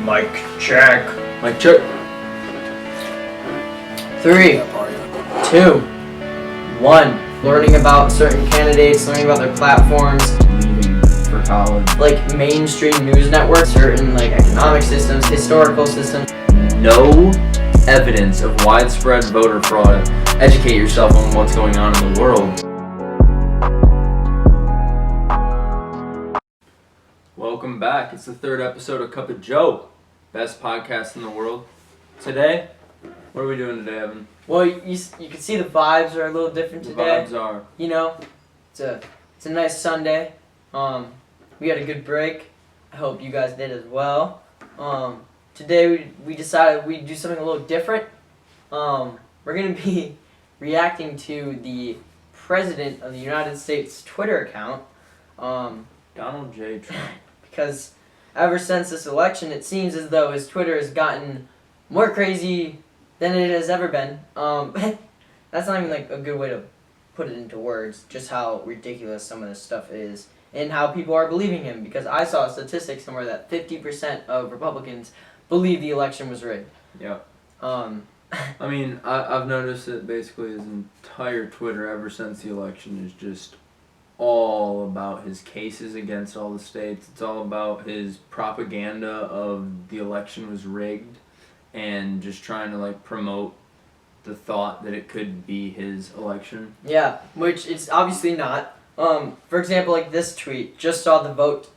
Mic check. Mic check. 3, 2, 1. Learning about certain candidates, learning about their platforms, Leaving for college. like mainstream news networks, certain like economic systems, historical systems. No evidence of widespread voter fraud. Educate yourself on what's going on in the world. Welcome back. It's the third episode of Cup of Joe, best podcast in the world. Today, what are we doing today, Evan? Well, you can see the vibes are a little different today. The vibes are. You know, it's a nice Sunday. We had a good break. I hope you guys did as well. Today we decided we'd do something a little different. We're gonna be reacting to the President of the United States Twitter account. Donald J. Trump. Because ever since this election, it seems as though his Twitter has gotten more crazy than it has ever been. That's not even like a good way to put it into words, just how ridiculous some of this stuff is and how people are believing him. Because I saw a statistic somewhere that 50% of Republicans believe the election was rigged. Yep. I mean, I've noticed that basically his entire Twitter ever since the election is just all about his cases against all the states. It's all about his propaganda of the election was rigged and just trying to like promote the thought that it could be his election. Yeah, which it's obviously not. For example, like this tweet, just saw the vote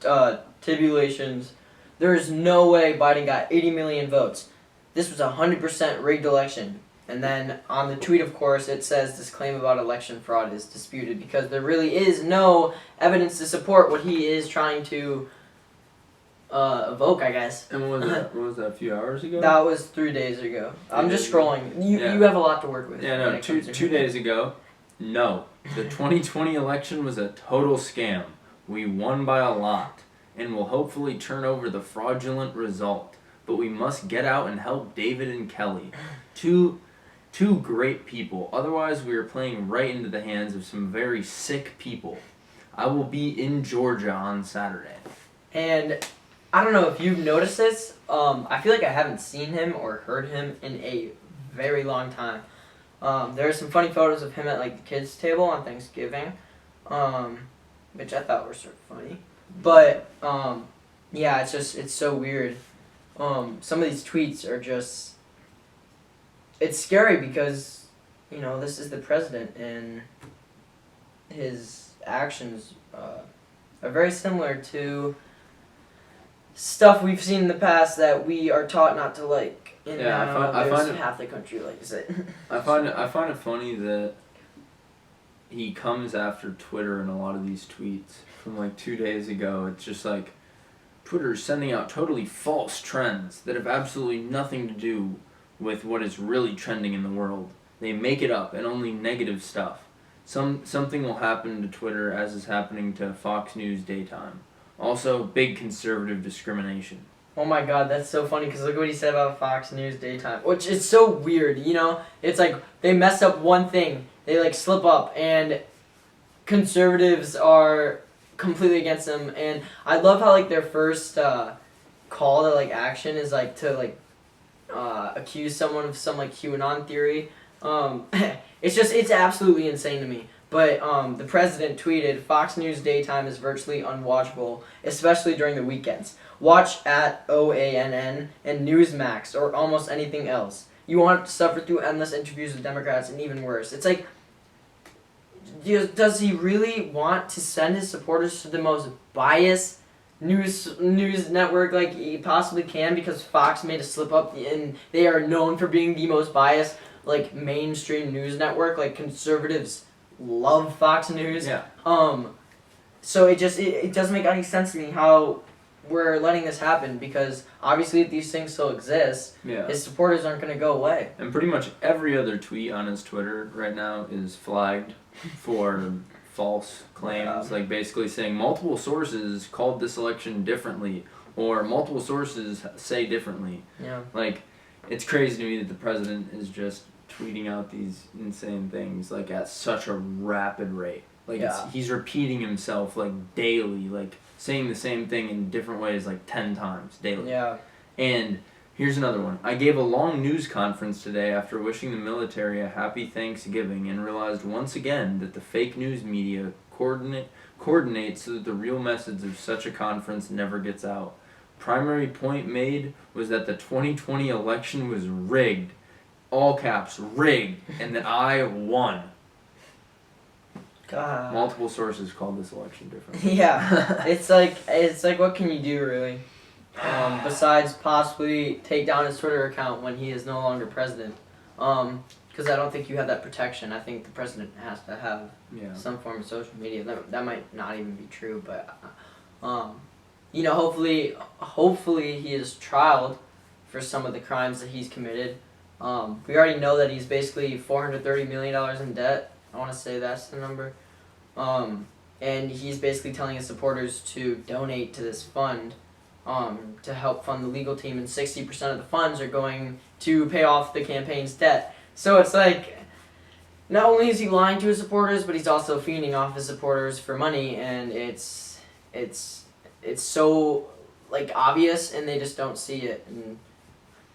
tabulations. There is no way Biden got 80 million votes. This was a 100% rigged election. And then on the tweet, of course, it says this claim about election fraud is disputed because there really is no evidence to support what he is trying to evoke, I guess. And what was that, a few hours ago? That was 3 days ago. I'm just scrolling. You have a lot to work with. Yeah, no, two days ago. No. The 2020 election was a total scam. We won by a lot and will hopefully turn over the fraudulent result. But we must get out and help David and Kelly. Two great people. Otherwise, we are playing right into the hands of some very sick people. I will be in Georgia on Saturday. And I don't know if you've noticed this. I feel like I haven't seen him or heard him in a very long time. There are some funny photos of him at like the kids' table on Thanksgiving, which I thought were sort of funny. But yeah, it's so weird. Some of these tweets are just. It's scary because, you know, this is the president and his actions are very similar to stuff we've seen in the past that we are taught not to like. And I find half the country likes it. I find it funny that he comes after Twitter in a lot of these tweets from like 2 days ago. It's just like Twitter is sending out totally false trends that have absolutely nothing to do with what is really trending in the world. They make it up and only negative stuff. Something will happen to Twitter as is happening to Fox News daytime. Also, big conservative discrimination. Oh my god, that's so funny because look what he said about Fox News daytime. Which is so weird, you know? It's like they mess up one thing. They like slip up and conservatives are completely against them. And I love how like their first call to like action is like to like accuse someone of some like QAnon theory. It's absolutely insane to me. But the president tweeted, Fox News daytime is virtually unwatchable, especially during the weekends. Watch at OANN and Newsmax or almost anything else. You won't have to suffer through endless interviews with Democrats and even worse. It's like, does he really want to send his supporters to the most biased news network like he possibly can because Fox made a slip up and they are known for being the most biased like mainstream news network? Like conservatives love Fox News. Yeah. So it doesn't make any sense to me how we're letting this happen because obviously if these things still exist, his supporters aren't going to go away. And pretty much every other tweet on his Twitter right now is flagged for false claims, like basically saying multiple sources called this election differently or multiple sources say differently. Yeah. Like, it's crazy to me that the president is just tweeting out these insane things like at such a rapid rate. Like he's repeating himself like daily, like saying the same thing in different ways like 10 times daily. Yeah. And here's another one. I gave a long news conference today after wishing the military a happy Thanksgiving and realized once again that the fake news media coordinates so that the real message of such a conference never gets out. Primary point made was that the 2020 election was rigged, all caps, rigged, and that I won. God. Multiple sources called this election different. Yeah, it's like what can you do really, besides possibly take down his Twitter account when he is no longer president, because I don't think you have that protection. I think the president has to have some form of social media. That might not even be true, but hopefully he is trialed for some of the crimes that he's committed. We already know that he's basically $430 million in debt. I want to say that's the number. And he's basically telling his supporters to donate to this fund to help fund the legal team, and 60% of the funds are going to pay off the campaign's debt. So it's like, not only is he lying to his supporters, but he's also fiending off his supporters for money, and it's so like obvious, and they just don't see it, and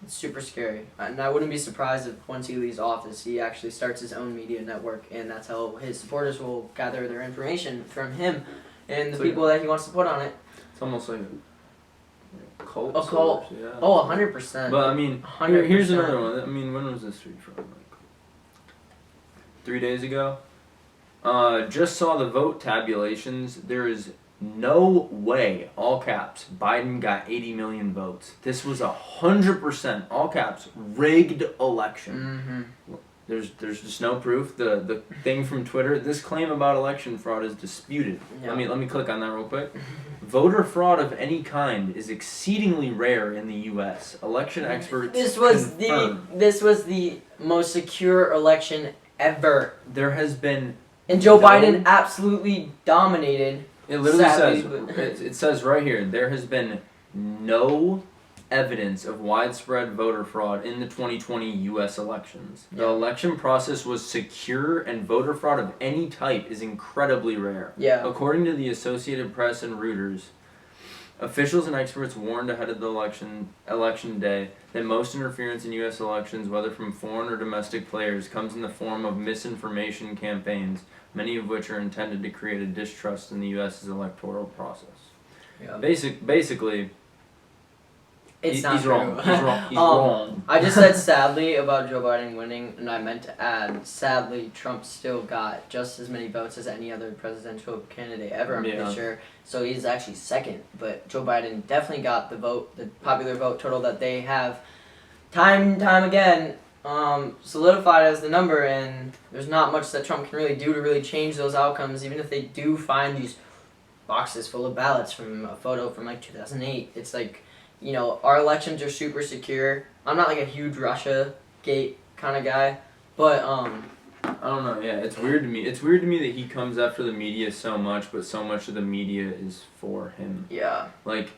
it's super scary. And I wouldn't be surprised if once he leaves office, he actually starts his own media network, and that's how his supporters will gather their information from him and the people that he wants to put on it. It's almost like a cult. A cult. Yeah. Oh, 100%. But I mean, 100%. here's another one. I mean, when was this tweet from? Like 3 days ago. Just saw the vote tabulations. There is no way, all caps, Biden got 80 million votes. This was 100%, all caps, rigged election. Mm-hmm. There's just no proof. The thing from Twitter, this claim about election fraud is disputed. Yeah. Let me click on that real quick. Voter fraud of any kind is exceedingly rare in the U.S. Election experts This was confirm. the most secure election ever. There has been, And Joe No. Biden absolutely dominated. it literally Sadly, says, it says right here, there has been no evidence of widespread voter fraud in the 2020 U.S. elections. The Yeah. election process was secure, and voter fraud of any type is incredibly rare. Yeah. According to the Associated Press and Reuters, officials and experts warned ahead of the election day that most interference in U.S. elections, whether from foreign or domestic players, comes in the form of misinformation campaigns, many of which are intended to create a distrust in the U.S.'s electoral process. Yeah. Basically, It's not he's true. wrong. He's wrong. He's wrong. I just said sadly about Joe Biden winning, and I meant to add, sadly, Trump still got just as many votes as any other presidential candidate ever, I'm pretty sure. So he's actually second, but Joe Biden definitely got the popular vote total that they have time and time again solidified as the number, and there's not much that Trump can really do to really change those outcomes, even if they do find these boxes full of ballots from a photo from like 2008. It's like, our elections are super secure. I'm not like a huge Russia gate kind of guy, but I don't know. Yeah, it's weird to me. It's weird to me that he comes after the media so much, but so much of the media is for him. Yeah. Like,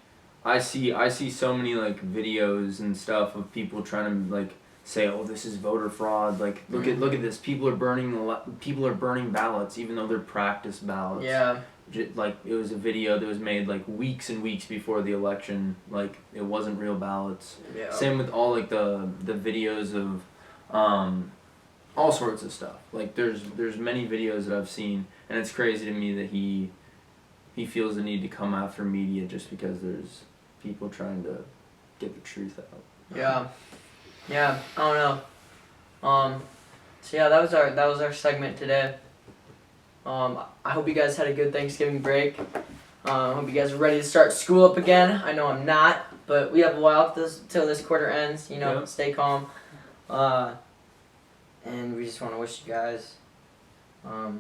I see so many like videos and stuff of people trying to like say, oh, this is voter fraud. Like, look at this. People are burning ballots, even though they're practice ballots. Yeah. Like, it was a video that was made like weeks and weeks before the election. Like, it wasn't real ballots. Yeah. Same with all like the videos of all sorts of stuff. Like, there's many videos that I've seen, and it's crazy to me that he feels the need to come after media just because there's people trying to get the truth out. Yeah, I don't know. So yeah, that was our segment today. I hope you guys had a good Thanksgiving break. I hope you guys are ready to start school up again. I know I'm not, but we have a while till this quarter ends. Yep. Stay calm. And we just want to wish you guys a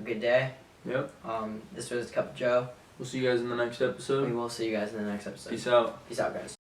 good day. Yep. This was Cup of Joe. We'll see you guys in the next episode. We will see you guys in the next episode. Peace out. Peace out, guys.